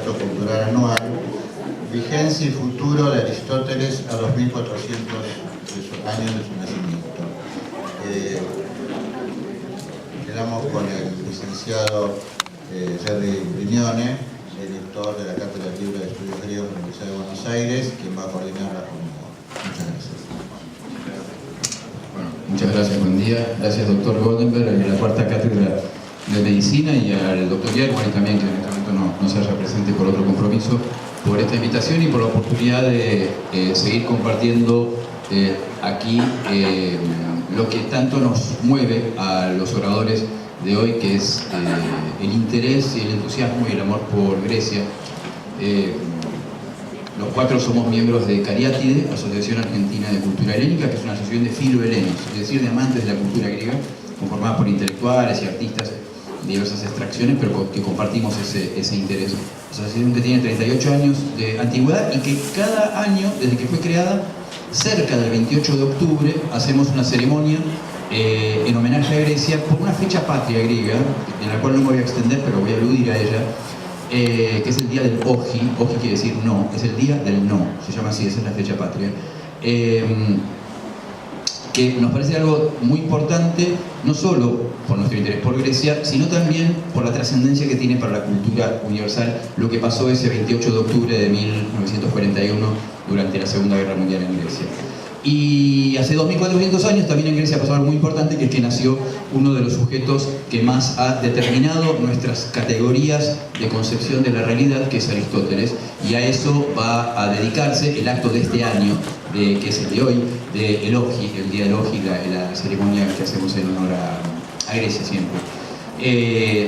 Encuentro Cultural Anual, Vigencia y Futuro de Aristóteles a los 1400 años de su nacimiento. Quedamos con el licenciado Jerry Brignone, director de la Cátedra Libre de Estudios Griegos de la Universidad de Buenos Aires, quien va a coordinar la reunión. Muchas gracias. Bueno, muchas gracias, buen día. Gracias, doctor Goldenberg, a la cuarta cátedra de Medicina, y al doctor Yerwani también, que en este momento no se haya presente por otro compromiso, por esta invitación y por la oportunidad de seguir compartiendo aquí lo que tanto nos mueve a los oradores de hoy, que es el interés y el entusiasmo y el amor por Grecia. Los cuatro somos miembros de Cariátide, Asociación Argentina de Cultura Helénica, que es una asociación de filohelenos, es decir, de amantes de la cultura griega, conformada por intelectuales y artistas de diversas extracciones, pero que compartimos ese interés. Es una asociación que tiene 38 años de antigüedad y que cada año, desde que fue creada, cerca del 28 de octubre, hacemos una ceremonia en homenaje a Grecia por una fecha patria griega, en la cual no me voy a extender, pero voy a aludir a ella, que es el día del Oji. Oji quiere decir no, es el día del no, se llama así, esa es la fecha patria. Que nos parece algo muy importante, no solo por nuestro interés por Grecia, sino también por la trascendencia que tiene para la cultura universal lo que pasó ese 28 de octubre de 1941 durante la Segunda Guerra Mundial en Grecia. Y hace 2400 años también en Grecia pasó algo muy importante, que es que nació uno de los sujetos que más ha determinado nuestras categorías de concepción de la realidad, que es Aristóteles, y a eso va a dedicarse el acto de este año, que es el de hoy, de Elogi, el día del Elogi, la ceremonia que hacemos en honor a Grecia siempre.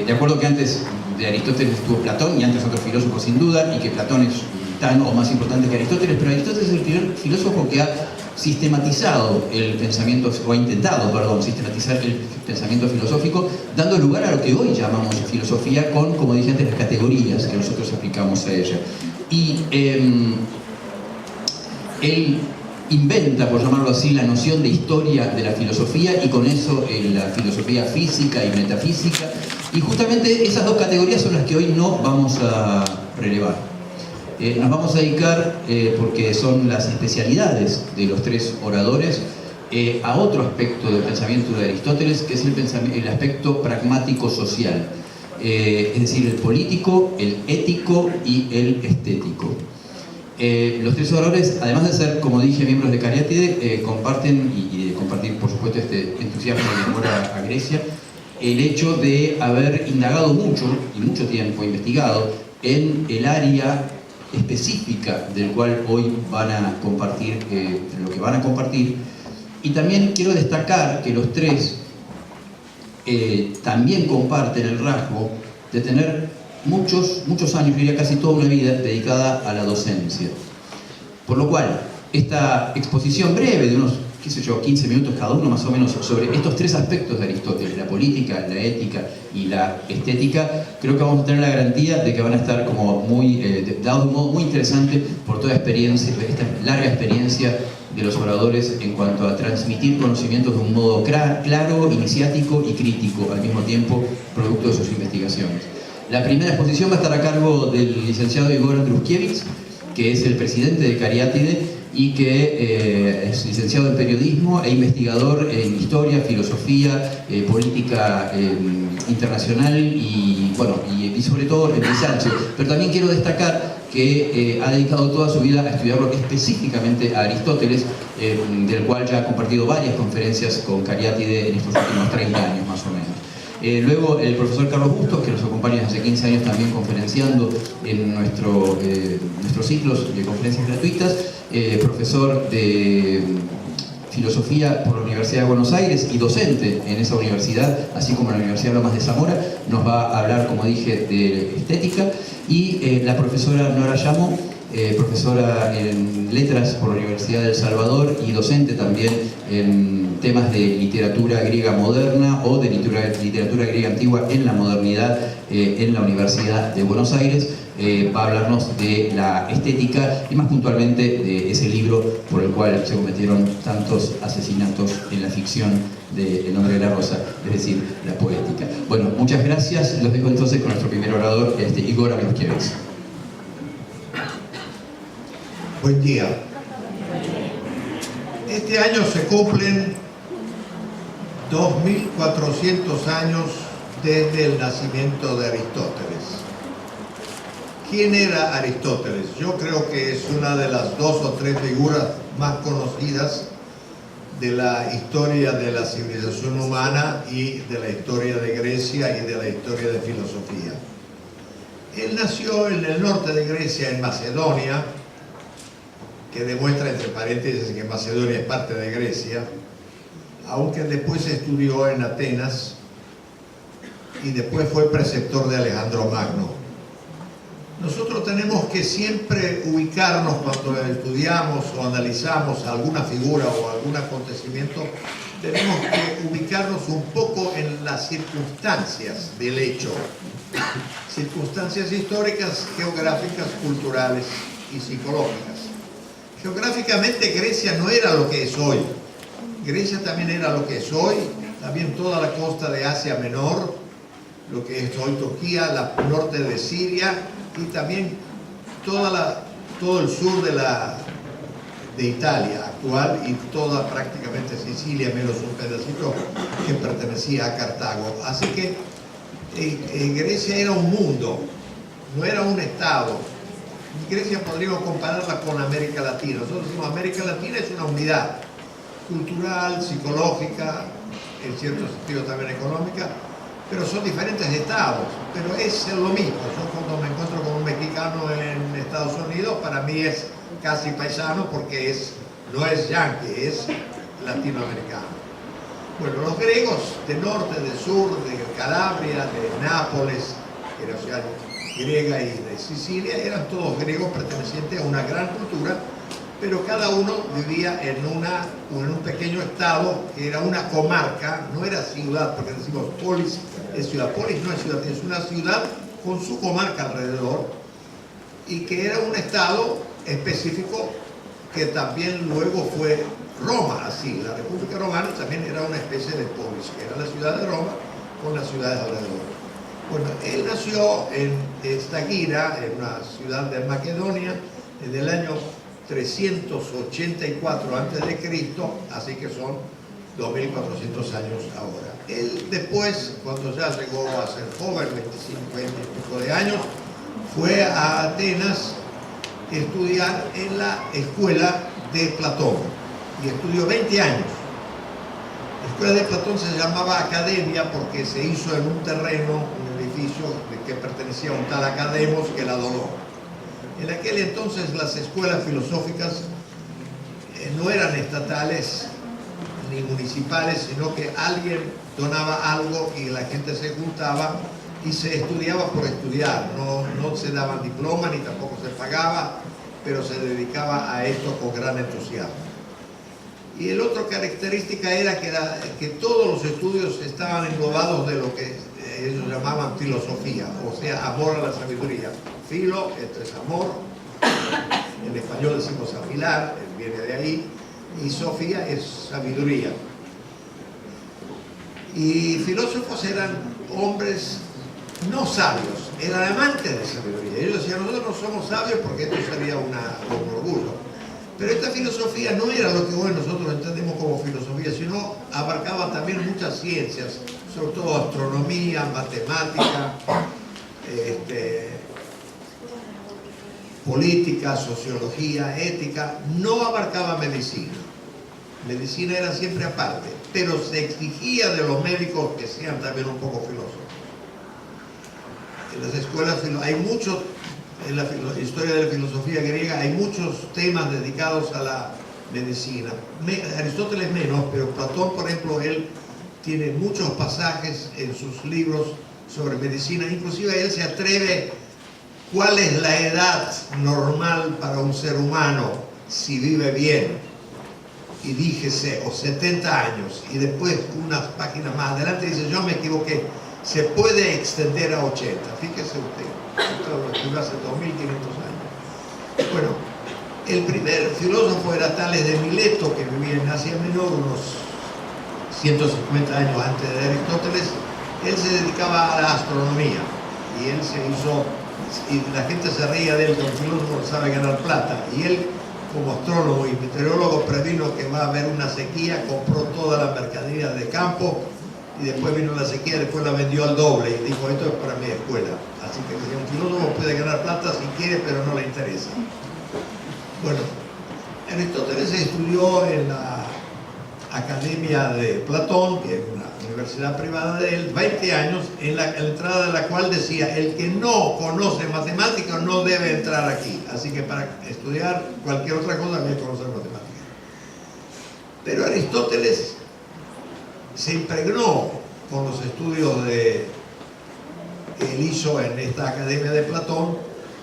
De acuerdo que antes de Aristóteles estuvo Platón y antes otros filósofos sin duda, y que Platón es tan o más importante que Aristóteles, pero Aristóteles es el primer filósofo que ha sistematizado el pensamiento, o ha intentado, perdón, sistematizar el pensamiento filosófico, dando lugar a lo que hoy llamamos filosofía con, como dije antes, las categorías que nosotros aplicamos a ella. Y él inventa, por llamarlo así, la noción de historia de la filosofía, y con eso la filosofía física y metafísica, y justamente esas dos categorías son las que hoy no vamos a relevar. Nos vamos a dedicar, porque son las especialidades de los tres oradores, a otro aspecto del pensamiento de Aristóteles, que es el aspecto pragmático social, es decir, el político, el ético y el estético. Los tres oradores, además de ser, como dije, miembros de Cariátide, comparten, y de compartir, por supuesto, este entusiasmo y amor a Grecia, el hecho de haber indagado mucho, y mucho tiempo investigado, en el área específica del cual hoy van a compartir lo que van a compartir. Y también quiero destacar que los tres también comparten el rasgo de tener muchos años, diría casi toda una vida, dedicada a la docencia. Por lo cual, esta exposición breve de unos, qué sé yo, 15 minutos cada uno más o menos, sobre estos tres aspectos de Aristóteles, la política, la ética y la estética, creo que vamos a tener la garantía de que van a estar como muy, dados de un modo muy interesante por toda experiencia, esta larga experiencia de los oradores en cuanto a transmitir conocimientos de un modo claro, iniciático y crítico al mismo tiempo, producto de sus investigaciones. La primera exposición va a estar a cargo del licenciado Igor Andruskiewicz, que es el presidente de Cariátide y que es licenciado en periodismo e investigador en historia, filosofía, política internacional y, bueno, y sobre todo en ensayo. Pero también quiero destacar que ha dedicado toda su vida a estudiarlo específicamente a Aristóteles, del cual ya ha compartido varias conferencias con Cariátide en estos últimos 30 años más o menos. Luego el profesor Carlos Bustos, que nos acompaña desde hace 15 años también conferenciando en nuestros ciclos de conferencias gratuitas, profesor de filosofía por la Universidad de Buenos Aires y docente en esa universidad, así como en la Universidad de Lomas de Zamora, nos va a hablar, como dije, de estética, y la profesora Nora Llamo, profesora en letras por la Universidad de El Salvador y docente también en temas de literatura griega moderna o de literatura griega antigua en la modernidad en la Universidad de Buenos Aires. Va a hablarnos de la estética y más puntualmente de ese libro por el cual se cometieron tantos asesinatos en la ficción de El nombre de la rosa, es decir, la poética. Bueno, muchas gracias. Los dejo entonces con nuestro primer orador, Igor Andruskiewicz. Buen día. Este año se cumplen 2400 años desde el nacimiento de Aristóteles. ¿Quién era Aristóteles? Yo creo que es una de las 2 o 3 figuras más conocidas de la historia de la civilización humana y de la historia de Grecia y de la historia de filosofía. Él nació en el norte de Grecia, en Macedonia, que demuestra entre paréntesis que Macedonia es parte de Grecia, aunque después estudió en Atenas y después fue preceptor de Alejandro Magno. Nosotros tenemos que siempre ubicarnos cuando estudiamos o analizamos alguna figura o algún acontecimiento, tenemos que ubicarnos un poco en las circunstancias del hecho, circunstancias históricas, geográficas, culturales y psicológicas. Geográficamente Grecia no era lo que es hoy. Grecia también era lo que es hoy, también toda la costa de Asia Menor, lo que es hoy Turquía, la norte de Siria y también todo el sur de Italia actual y toda prácticamente Sicilia, menos un pedacito que pertenecía a Cartago. Así que Grecia era un mundo, no era un estado. Grecia podríamos compararla con América Latina. Nosotros decimos América Latina es una unidad cultural, psicológica, en cierto sentido también económica, pero son diferentes estados, pero es lo mismo. Yo cuando me encuentro con un mexicano en Estados Unidos, para mí es casi paisano porque no es yanqui, es latinoamericano. Bueno, los griegos de norte, de sur, de Calabria, de Nápoles, que era ciudad griega, y de Sicilia, eran todos griegos pertenecientes a una gran cultura, pero cada uno vivía en un pequeño estado que era una comarca, no era ciudad, porque decimos polis es ciudad. Polis no es ciudad, es una ciudad con su comarca alrededor, y que era un estado específico que también luego fue Roma, así. La República Romana también era una especie de polis, que era la ciudad de Roma con las ciudades alrededor. Bueno, él nació en Estagira, en una ciudad de Macedonia, en el año 384 a.C., así que son 2400 años ahora. Él después, cuando ya llegó a ser joven, 25, 20 y pico de años, fue a Atenas a estudiar en la escuela de Platón y estudió 20 años. La escuela de Platón se llamaba Academia porque se hizo en un terreno, un edificio que pertenecía a un tal Academos que la donó. En aquel entonces las escuelas filosóficas no eran estatales ni municipales, sino que alguien donaba algo y la gente se juntaba y se estudiaba por estudiar. No se daban diploma ni tampoco se pagaba, pero se dedicaba a esto con gran entusiasmo. Y la otra característica era que todos los estudios estaban englobados de lo que ellos llamaban filosofía, o sea, amor a la sabiduría. Filo, esto es amor, en español decimos afilar, viene de ahí, y sofía es sabiduría. Y filósofos eran hombres no sabios, eran amantes de sabiduría. Ellos decían, nosotros no somos sabios porque esto sería un orgullo. Pero esta filosofía no era lo que hoy nosotros entendemos como filosofía, sino abarcaba también muchas ciencias, sobre todo astronomía, matemática, política, sociología, ética. No abarcaba medicina. Medicina era siempre aparte, pero se exigía de los médicos que sean también un poco filósofos. En las escuelas hay muchos, en la historia de la filosofía griega hay muchos temas dedicados a la medicina. Aristóteles menos, pero Platón, por ejemplo, él tiene muchos pasajes en sus libros sobre medicina. Inclusive él se atreve cuál es la edad normal para un ser humano si vive bien. Y díjese, o 70 años, y después unas páginas más adelante dice, yo me equivoqué, se puede extender a 80. Fíjese usted, esto lo escribió hace 2500 años. Bueno, el primer filósofo era Tales de Mileto, que vivía en Asia Menor unos 150 años antes de Aristóteles. Él se dedicaba a la astronomía, y él se hizo, y la gente se reía de él, que un filósofo sabe ganar plata, y él como astrónomo y meteorólogo, previno que va a haber una sequía, compró toda la mercadería de campo y después vino la sequía, después la vendió al doble y dijo, esto es para mi escuela. Así que un filósofo puede ganar plata si quiere, pero no le interesa. Bueno, Aristóteles estudió en la Academia de Platón, que es una universidad privada de él, 20 años, en la entrada de la cual decía, el que no conoce matemáticas no debe entrar aquí. Así que para estudiar cualquier otra cosa hay que conocer matemáticas. Pero Aristóteles se impregnó con los estudios que él hizo en esta Academia de Platón,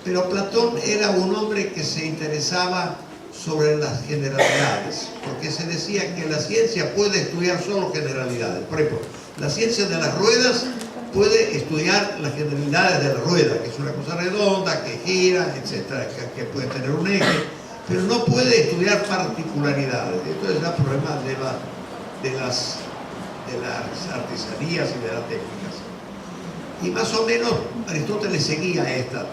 pero Platón era un hombre que se interesaba sobre las generalidades, porque se decía que la ciencia puede estudiar solo generalidades. Por ejemplo, la ciencia de las ruedas puede estudiar las generalidades de la rueda, que es una cosa redonda, que gira, etcétera, que puede tener un eje, pero no puede estudiar particularidades. Esto es el problema de las artesanías y de las técnicas. Y más o menos Aristóteles seguía esta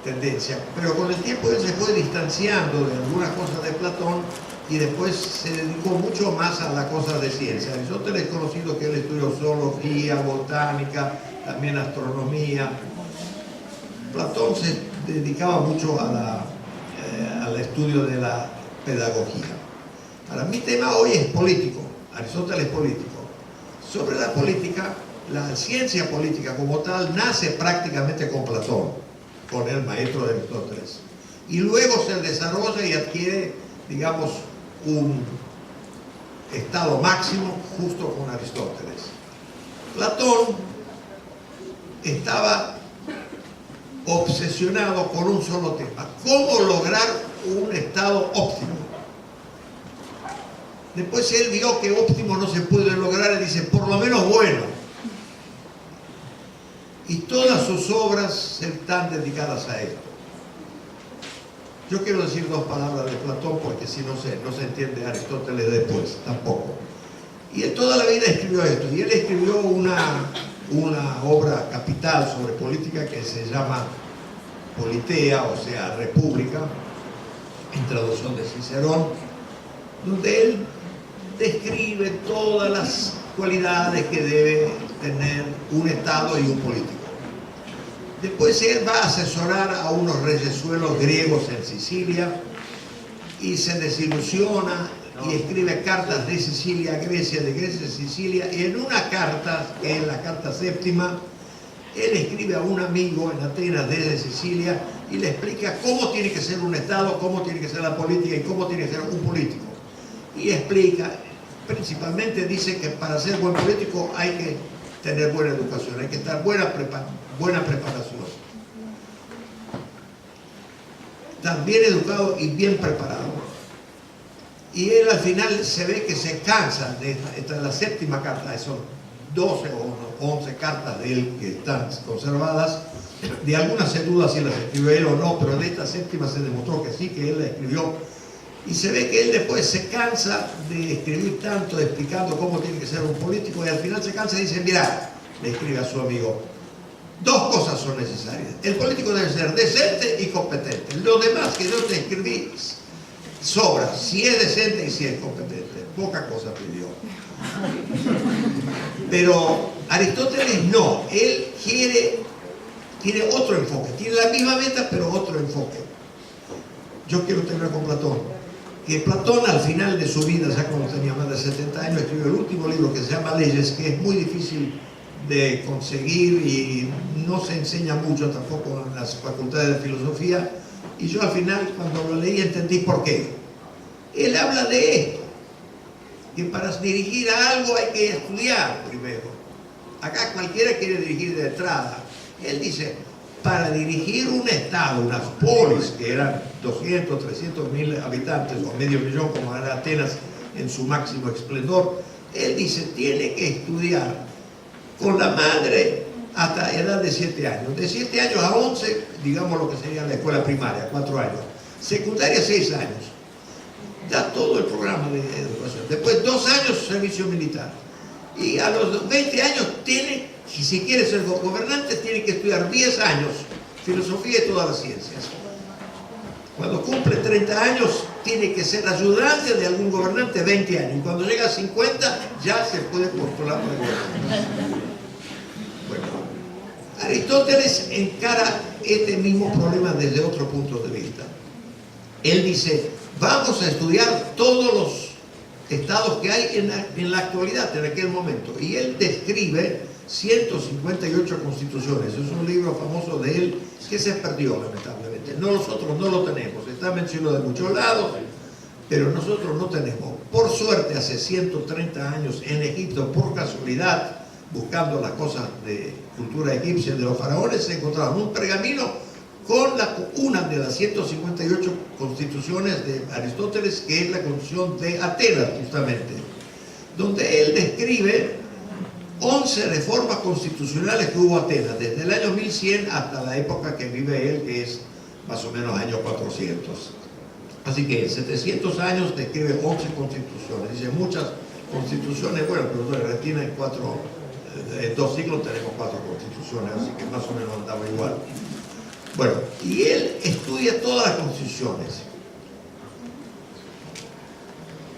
tendencia, pero con el tiempo él se fue distanciando de algunas cosas de Platón y después se dedicó mucho más a las cosas de ciencia. Aristóteles es conocido que él estudió zoología, botánica, también astronomía. Platón se dedicaba mucho al estudio de la pedagogía. Ahora, mi tema hoy es político, Aristóteles es político. Sobre la política, la ciencia política como tal nace prácticamente con Platón, con el maestro de Aristóteles, y luego se desarrolla y adquiere, digamos, un estado máximo justo con Aristóteles. Platón estaba obsesionado con un solo tema: cómo lograr un estado óptimo. Después él vio que óptimo no se puede lograr y dice, por lo menos bueno. Y todas sus obras están dedicadas a esto. Yo quiero decir dos palabras de Platón porque si no se entiende Aristóteles después, tampoco. Y él toda la vida escribió esto. Y él escribió una obra capital sobre política que se llama Politea, o sea, República, en traducción de Cicerón, donde él describe todas las cualidades que debe tener un Estado y un político. Después él va a asesorar a unos reyesuelos griegos en Sicilia y se desilusiona y escribe cartas de Sicilia a Grecia, de Grecia a Sicilia, y en una carta, que es la carta séptima, él escribe a un amigo en Atenas desde Sicilia y le explica cómo tiene que ser un Estado, cómo tiene que ser la política y cómo tiene que ser un político. Y explica, principalmente dice que para ser buen político hay que tener buena educación, hay que estar buena preparación. Estar bien educado y bien preparado. Y él al final se ve que se cansa de esta es la séptima carta, son 12 o 11 cartas de él que están conservadas. De algunas se duda si las escribió él o no, pero de esta séptima se demostró que sí, que él la escribió. Y se ve que él después se cansa de escribir tanto, explicando cómo tiene que ser un político, y al final se cansa y dice, mirá, le escribe a su amigo, dos cosas son necesarias. El político debe ser decente y competente. Lo demás que yo te escribí sobra, si es decente y si es competente. Poca cosa pidió. Pero Aristóteles no, él tiene otro enfoque, tiene la misma meta pero otro enfoque. Yo quiero terminar con Platón. Que Platón al final de su vida, ya cuando tenía más de 70 años, escribió el último libro que se llama Leyes, que es muy difícil de conseguir y no se enseña mucho tampoco en las facultades de filosofía, y yo al final cuando lo leí entendí por qué. Él habla de esto, que para dirigir a algo hay que estudiar primero. Acá cualquiera quiere dirigir de entrada. Él dice, para dirigir un estado, unas polis que eran 200, 300 mil habitantes o medio millón como era Atenas en su máximo esplendor, él dice, tiene que estudiar con la madre hasta edad de 7 años. De 7 años a 11, digamos lo que sería la escuela primaria, 4 años. Secundaria, 6 años. Da todo el programa de educación. Después 2 años servicio militar. Y a los 20 años si quiere ser gobernante, tiene que estudiar 10 años filosofía y todas las ciencias. Cuando cumple 30 años, tiene que ser ayudante de algún gobernante 20 años. Y cuando llega a 50, ya se puede postular por gobernante. Bueno, Aristóteles encara este mismo problema desde otro punto de vista. Él dice, vamos a estudiar todos los estados que hay en la actualidad, en aquel momento. Y él describe 158 constituciones. Es un libro famoso de él que se perdió, lamentablemente. Nosotros no lo tenemos. Está mencionado de muchos lados, pero nosotros no tenemos. Por suerte, hace 130 años en Egipto, por casualidad, buscando las cosas de cultura egipcia de los faraones, se encontraron un pergamino con una de las 158 constituciones de Aristóteles, que es la Constitución de Atenas, justamente, donde él describe 11 reformas constitucionales que hubo Atenas, desde el año 1100 hasta la época que vive él, que es más o menos año 400. Así que en 700 años describe 11 constituciones. Dice muchas constituciones, bueno, pero Argentina en 2 siglos tenemos 4 constituciones, así que más o menos andaba igual. Bueno, y él estudia todas las constituciones.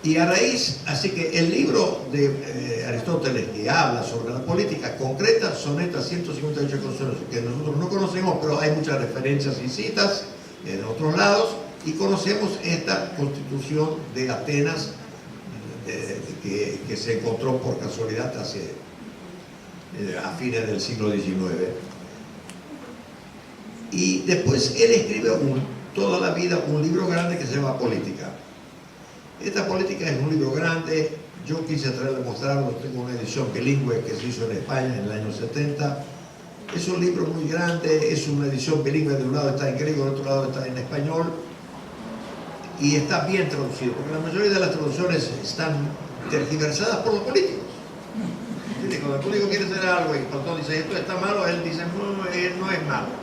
Y a raíz, así que el libro de Aristóteles que habla sobre la política concreta son estas 158 constituciones que nosotros no conocemos, pero hay muchas referencias y citas en otros lados, y conocemos esta constitución de Atenas que se encontró por casualidad a fines del siglo XIX. Y después él escribe toda la vida un libro grande que se llama Política. Esta Política es un libro grande. Yo quise tratar de mostrarlo. Tengo una edición bilingüe que se hizo en España en el año 70. Es un libro muy grande, es una edición bilingüe. De un lado está en griego, del otro lado está en español. Y está bien traducido, porque la mayoría de las traducciones están tergiversadas por los políticos. Cuando el político quiere hacer algo y cuando dice esto está malo, él dice no es malo.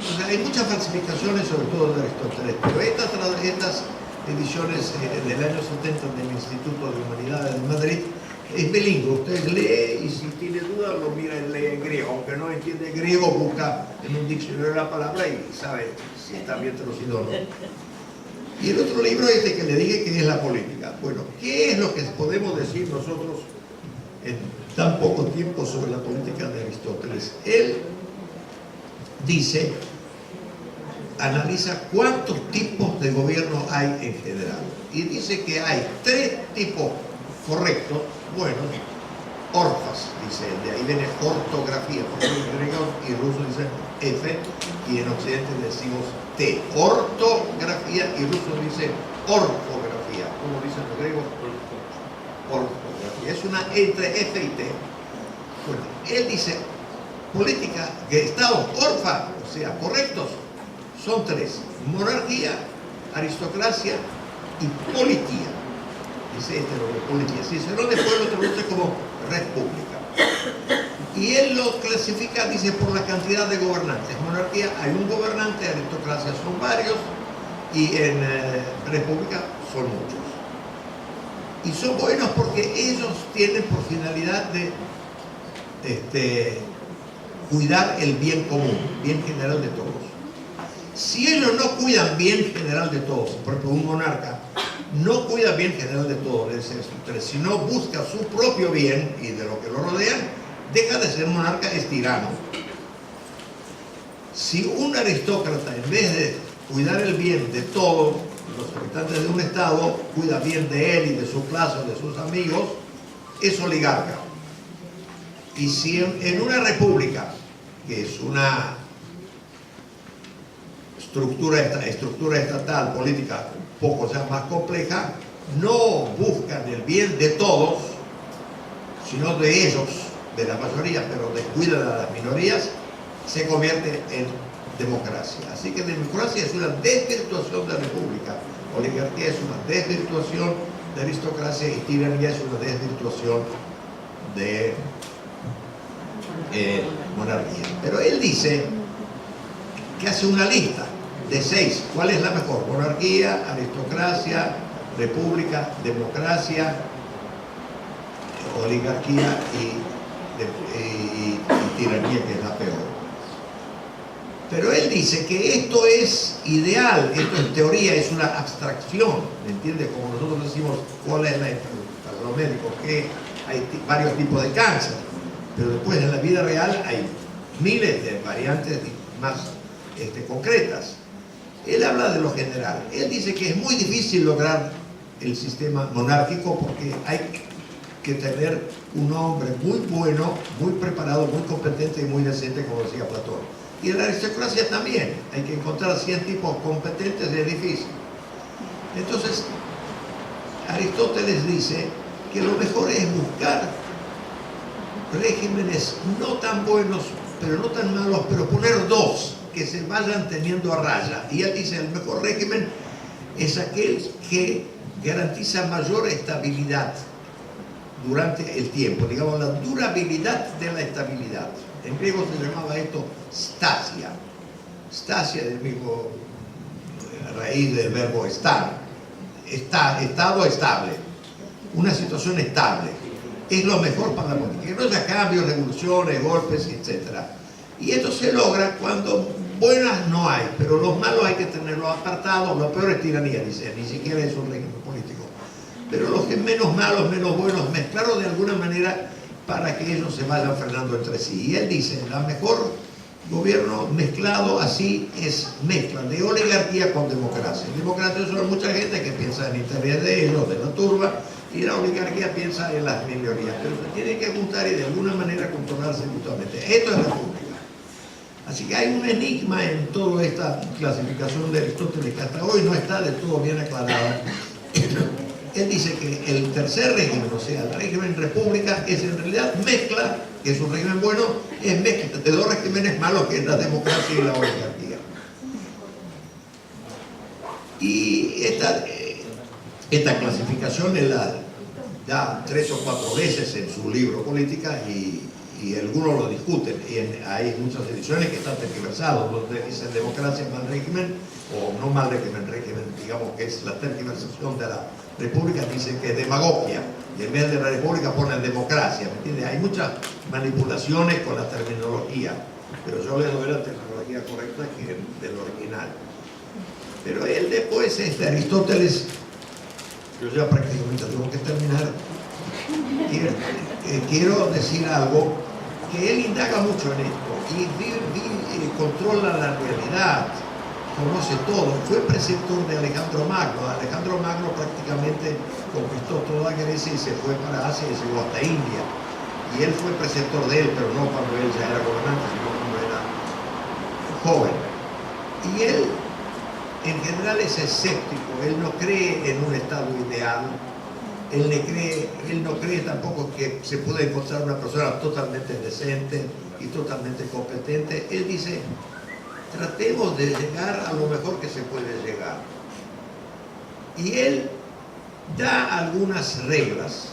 O sea, hay muchas falsificaciones, sobre todo de Aristóteles, pero estas ediciones del año 70 del Instituto de Humanidades de Madrid es bilingüe. Usted lee y si tiene dudas lo mira y lee en griego. Aunque no entiende griego, busca en un diccionario la palabra y sabe si está bien traducido o no. Y el otro libro es el que le dije que es la política. Bueno, ¿qué es lo que podemos decir nosotros en tan poco tiempo sobre la política de Aristóteles? Él dice, analiza cuántos tipos de gobierno hay en general. Y dice que hay 3 tipos correctos, buenos, orfas, dice él. De ahí viene ortografía, porque en griego y ruso dicen F, y en occidente decimos T. Ortografía, y ruso dice ortografía. ¿Cómo dicen los griegos? Ortografía. Es una entre F y T. Bueno, él dice, política de estados orfa, o sea, correctos, son 3: monarquía, aristocracia y politía. Dice este nombre, politía. Cicerón después lo traduce como república. Y él lo clasifica, dice, por la cantidad de gobernantes. Monarquía hay un gobernante, aristocracia son varios, y en república son muchos. Y son buenos porque ellos tienen por finalidad de cuidar el bien común, bien general de todos. Si ellos no cuidan bien general de todos, por ejemplo un monarca no cuida bien general de todos, sino busca su propio bien y de lo que lo rodean, deja de ser monarca, es tirano. Si un aristócrata, en vez de cuidar el bien de todos los habitantes de un estado, cuida bien de él y de su clase o de sus amigos, es oligarca. Y si en una república, que es una estructura estatal, política, poco sea más compleja, no buscan el bien de todos, sino de ellos, de la mayoría, pero descuidan a las minorías, se convierte en democracia. Así que democracia es una desvirtuación de la república, oligarquía es una desvirtuación de aristocracia y tiranía es una desvirtuación de monarquía. Pero él dice que hace una lista de 6. ¿Cuál es la mejor? Monarquía, aristocracia, república, democracia, oligarquía y tiranía, que es la peor. Pero él dice que esto es ideal, esto en teoría es una abstracción, ¿me entiendes? Como nosotros decimos, ¿cuál es para los médicos? Que hay varios tipos de cáncer, pero después en la vida real hay miles de variantes más concretas. Él habla de lo general. Él dice que es muy difícil lograr el sistema monárquico porque hay que tener un hombre muy bueno, muy preparado, muy competente y muy decente, como decía Platón. Y en la aristocracia también. Hay que encontrar 100 tipos competentes, es difícil. Entonces, Aristóteles dice que lo mejor es buscar regímenes no tan buenos, pero no tan malos, pero poner dos que se vayan teniendo a raya. Y él dice, el mejor régimen es aquel que garantiza mayor estabilidad durante el tiempo, digamos, la durabilidad de la estabilidad. En griego se llamaba esto stasia. Stasia es el mismo raíz del verbo estar. Estado estable. Una situación estable. Es lo mejor para la política. Que no haya cambios, revoluciones, golpes, etc. Y esto se logra cuando buenas no hay, pero los malos hay que tenerlos apartados. Lo peor es tiranía, dice, ni siquiera es un régimen político. Pero los que menos malos, menos buenos, mezclarlos de alguna manera para que ellos se vayan frenando entre sí. Y él dice, la mejor gobierno mezclado así es mezcla de oligarquía con democracia. Democracia son mucha gente que piensa en interés de ellos, de la turba, y la oligarquía piensa en las minorías. Pero se tienen que juntar y de alguna manera controlarse mutuamente. Esto es república. Así que hay un enigma en toda esta clasificación de Aristóteles que hasta hoy no está del todo bien aclarada. Él dice que el tercer régimen, o sea, el régimen república, es en realidad mezcla, que es un régimen bueno, es mezcla de dos regímenes malos, que es la democracia y la oligarquía. Y esta clasificación él la da 3 o 4 veces en su libro Política y algunos lo discuten. Y hay muchas ediciones que están tergiversadas, donde dicen democracia mal régimen, o no mal régimen, digamos que es la tergiversación de la república, dicen que es demagogia, y en vez de la república ponen democracia, ¿me entiendes? Hay muchas manipulaciones con la terminología, pero yo les doy la terminología correcta que es del original. Pero él después, Aristóteles, yo ya prácticamente tengo que terminar, quiero decir algo, que él indaga mucho en esto, y controla la realidad, conoce todo, fue preceptor de Alejandro Magno. Alejandro Magno prácticamente conquistó toda Grecia y se fue para Asia y llegó hasta India. Y él fue preceptor de él, pero no cuando él ya era gobernante, sino cuando era joven. Y él, en general, es escéptico, él no cree en un estado ideal, él no cree tampoco que se pueda encontrar una persona totalmente decente y totalmente competente. Él dice, tratemos de llegar a lo mejor que se puede llegar. Y él da algunas reglas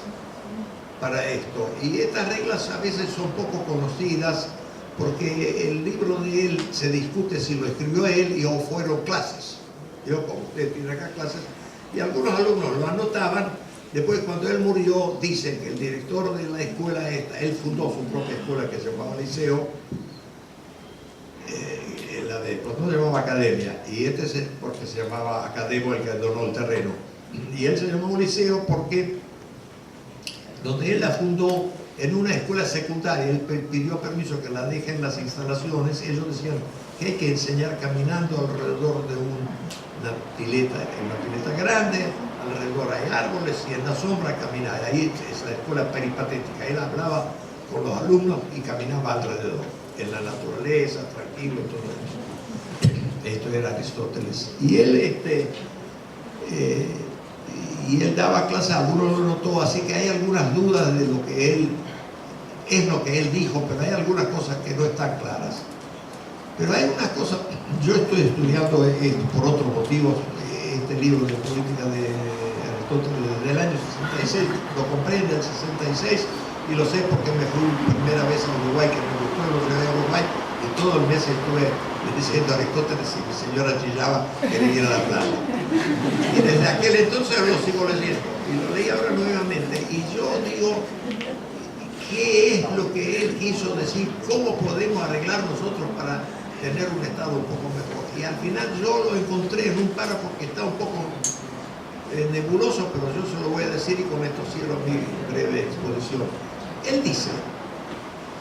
para esto. Y estas reglas a veces son poco conocidas porque el libro de él se discute si lo escribió él o fueron clases. Yo, como usted tiene acá clases, y algunos alumnos lo anotaban. Después, cuando él murió, dicen que el director de la escuela esta, él fundó su propia escuela que se llamaba Liceo, la de Platón se llamaba Academia, y este es porque se llamaba Academo, el que donó el terreno. Y él se llamó Liceo porque donde él la fundó en una escuela secundaria, él pidió permiso que la dejen las instalaciones. Ellos decían que hay que enseñar caminando alrededor de una pileta grande, alrededor hay árboles y en la sombra caminar. Ahí es la escuela peripatética. Él hablaba con los alumnos y caminaba alrededor, en la naturaleza, tranquilo, todo eso. Esto era Aristóteles. Y él daba clases, algunos lo notó, así que hay algunas dudas de lo que él es lo que él dijo, pero hay algunas cosas que no están claras. Pero hay unas cosas, yo estoy estudiando esto por otros motivos, este libro de política de Aristóteles del año 66, lo compré en el 66 y lo sé porque me fui primera vez a Uruguay, que me gustó, lo llevé a Uruguay y todo el mes estuve diciendo a Aristóteles y mi señora chillaba quería ir a la playa. Y desde aquel entonces lo sigo leyendo y lo leí ahora nuevamente y yo digo, ¿qué es lo que él quiso decir? ¿Cómo podemos arreglar nosotros para tener un Estado un poco mejor. Y al final yo lo encontré en un párrafo que está un poco nebuloso, pero yo se lo voy a decir y con esto cierro mi breve exposición. Él dice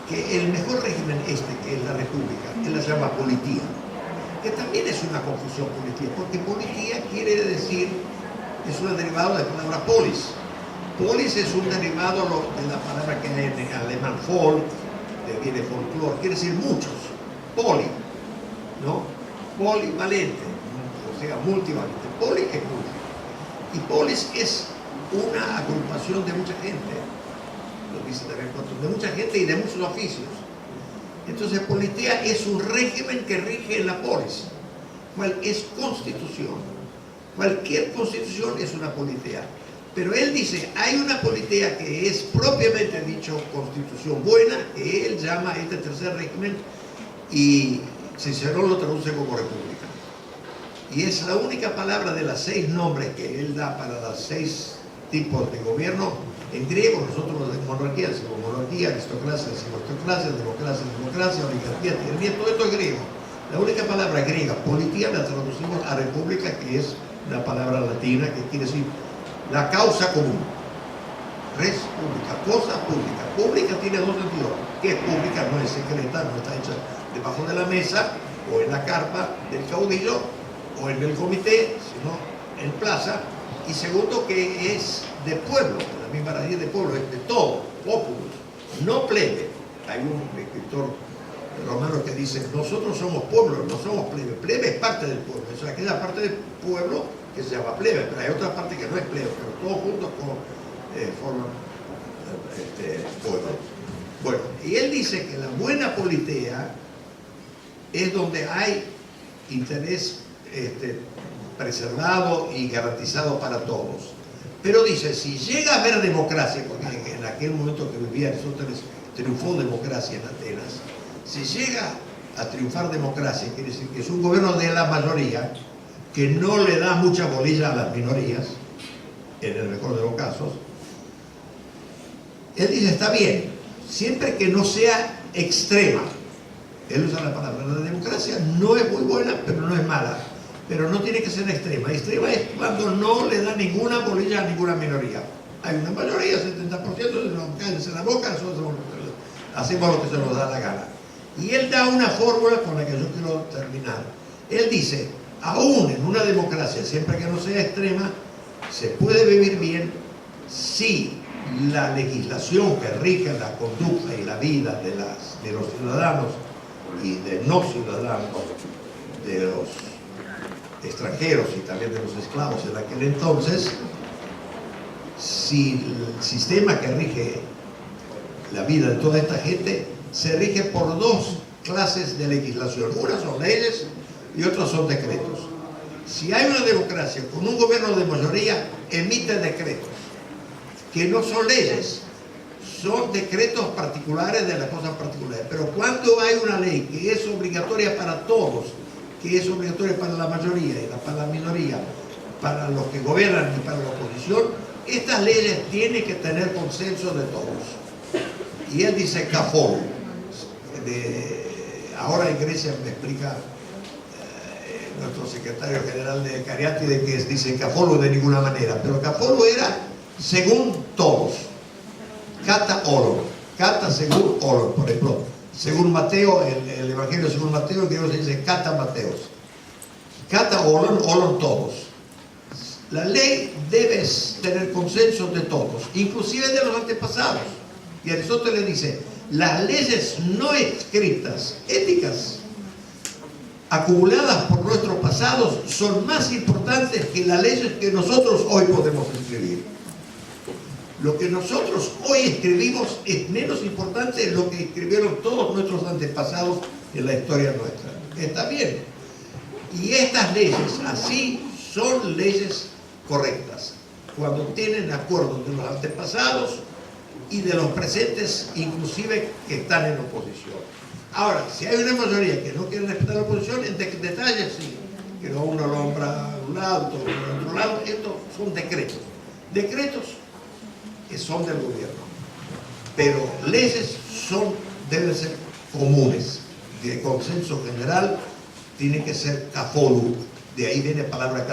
que el mejor régimen que es la república, él la llama politía, que también es una confusión politía, porque politía quiere decir, es un derivado de la palabra polis. Polis es un derivado de la palabra que hay en alemán folk, que viene folclore, quiere decir muchos, poli, ¿no? Polivalente, o sea, multivalente. Poli es multi. Y polis es una agrupación de mucha gente, lo dice también, de mucha gente y de muchos oficios. Entonces, politía es un régimen que rige en la polis, cual es constitución. Cualquier constitución es una politía. Pero él dice, hay una politía que es propiamente dicho constitución buena, que él llama este tercer régimen, y Cicerón lo traduce como república. Y es la única palabra de las 6 nombres que él da para los 6 tipos de gobierno. En griego nosotros lo de monarquía decimos monarquía, aristocracia, aristocracia, democracia, oligarquía, tiranía, todo esto es griego. La única palabra griega, politía, la traducimos a república, que es una palabra latina que quiere decir la causa común. Res pública, cosa pública. Pública tiene 2 sentidos. Que es pública, no es secreta, no está hecha debajo de la mesa o en la carpa del caudillo o en el comité, sino en plaza. Y segundo, que es de pueblo, la misma raíz de pueblo, es de todo, populus, no plebe. Hay un escritor romano que dice, nosotros somos pueblo, no somos plebe. Plebe es parte del pueblo, es aquella parte del pueblo que se llama plebe, pero hay otra parte que no es plebe, pero todos juntos forman pueblo. Bueno, y él dice que la buena politea es donde hay interés preservado y garantizado para todos. Pero dice, si llega a haber democracia, porque en aquel momento que vivía Aristóteles triunfó democracia en Atenas, si llega a triunfar democracia, quiere decir que es un gobierno de la mayoría, que no le da mucha bolilla a las minorías, en el mejor de los casos, él dice, está bien, siempre que no sea extrema. Él usa la palabra, la democracia no es muy buena, pero no es mala. Pero no tiene que ser extrema. Extrema es cuando no le da ninguna bolilla a ninguna minoría. Hay una mayoría, 70%, de los calles en la boca, nosotros hacemos lo que se nos da la gana. Y él da una fórmula con la que yo quiero terminar. Él dice, aún en una democracia, siempre que no sea extrema, se puede vivir bien si la legislación que rige la conducta y la vida de los ciudadanos y de no ciudadanos, de los extranjeros y también de los esclavos en aquel entonces, si el sistema que rige la vida de toda esta gente se rige por 2 clases de legislación. Unas son leyes y otras son decretos. Si hay una democracia con un gobierno de mayoría, emite decretos, que no son leyes, son decretos particulares de las cosas particulares. Pero cuando hay una ley que es obligatoria para todos, que es obligatoria para la mayoría y para la minoría, para los que gobiernan y para la oposición, estas leyes tienen que tener consenso de todos. Y él dice kafol. Ahora en Grecia me explica nuestro secretario general de Cariátide que dice kafolo de ninguna manera, pero kafolo era según todos. Kata olor, kata según olor, por ejemplo. Según Mateo, el Evangelio según Mateo, el griego se dice kata Mateos. Kata olor, olor todos. La ley debe tener consenso de todos, inclusive de los antepasados. Y Aristóteles dice, las leyes no escritas, éticas, acumuladas por nuestros pasados, son más importantes que las leyes que nosotros hoy podemos escribir. Lo que nosotros hoy escribimos es menos importante de lo que escribieron todos nuestros antepasados en la historia nuestra. Está bien. Y estas leyes, así, son leyes correctas, cuando tienen acuerdo de los antepasados y de los presentes, inclusive que están en oposición. Ahora, si hay una mayoría que no quiere respetar la oposición, en detalles sí, que uno lo nombra a un lado, otro a otro lado, estos son decretos. Decretos que son del gobierno, pero leyes deben ser comunes, de consenso general tiene que ser Cafolu. De ahí viene la palabra